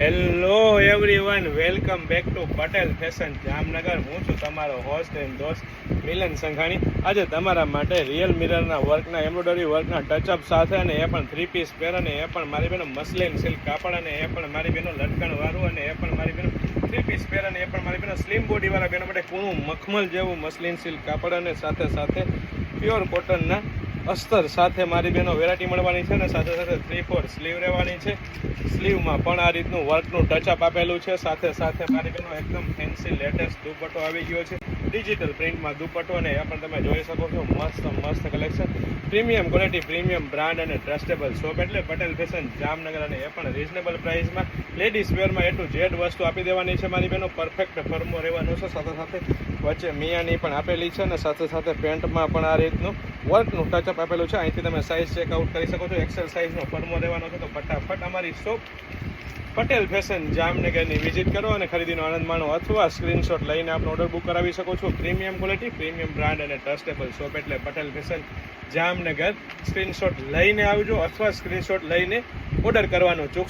Hello everyone, welcome back to Patel fashion Jamnagar. હું છું તમારો હોસ્ટ એન્ડ દોસ્ત મિલન સંઘાણી. આજે તમારા માટે રિયલ મિરરના વર્કના એમ્બ્રોઇડરી વર્કના ટચઅપ સાથે, અને એ પણ 3 પીસ પેર, અને એ પણ મારી બેનો મસલિન સિલ્ક કાપડ, અને એ પણ મારી બેનો લટકણ વાળું, અને એ પણ મારી બેનો 3 પીસ પેર, અને એ પણ મારી બેનો સ્લિમ બોડી વાળા બેનો માટે કૂણું મખમલ જેવું મસલિન સિલ્ક કાપડ, અને સાથે સાથે પ્યોર કોટનના અસ્તર સાથે મારી બેનો વેરાયટી મળવાની છે. અને સાથે સાથે 3/4 સ્લીવ રહેવાની છે. સ્લીવમાં પણ આ રીતનું વર્કનું ટચઅપ આપેલું છે. સાથે સાથે મારી બેનો એકદમ ફેન્સી લેટેસ્ટ દુપટ્ટો આવી ગયો છે, ડિજિટલ પ્રિન્ટમાં દુપટ્ટો, અને એ પણ તમે જોઈ શકો છો. મસ્ત collection, premium quality, premium brand અને ટ્રસ્ટેબલ શોપ એટલે પટેલ ફેશન જામનગર. અને એ પણ રીઝનેબલ પ્રાઇસમાં લેડીઝ વેરમાં A to Z વસ્તુ આપી દેવાની છે મારી બેનો. પરફેક્ટ ફર્મો રહેવાનો છે. સાથે સાથે વચ્ચે મિયાની પણ આપેલી છે, અને સાથે સાથે પેન્ટમાં પણ આ રીતનું વર્કનું ટચઅપ આપેલું છે. અહીંથી તમે સાઇઝ ચેકઆઉટ કરી શકો છો. એક્સેલ સાઇઝનો ફર્મો રહેવાનો છે. તો ફટાફટ અમારી શોપ પટેલ ફેશન જામનગરની વિઝિટ કરો અને ખરીદીનો આનંદ માણો, અથવા સ્ક્રીનશોટ લઈને આપણો ઓર્ડર બુક કરાવી શકો છો. પ્રીમિયમ ક્વોલિટી, પ્રીમિયમ બ્રાન્ડ અને ટ્રસ્ટેબલ શોપ એટલે પટેલ ફેશન જામનગર. સ્ક્રીનશોટ લઈને આવજો, અથવા સ્ક્રીનશોટ લઈને ઓર્ડર કરવાનો ચૂકશો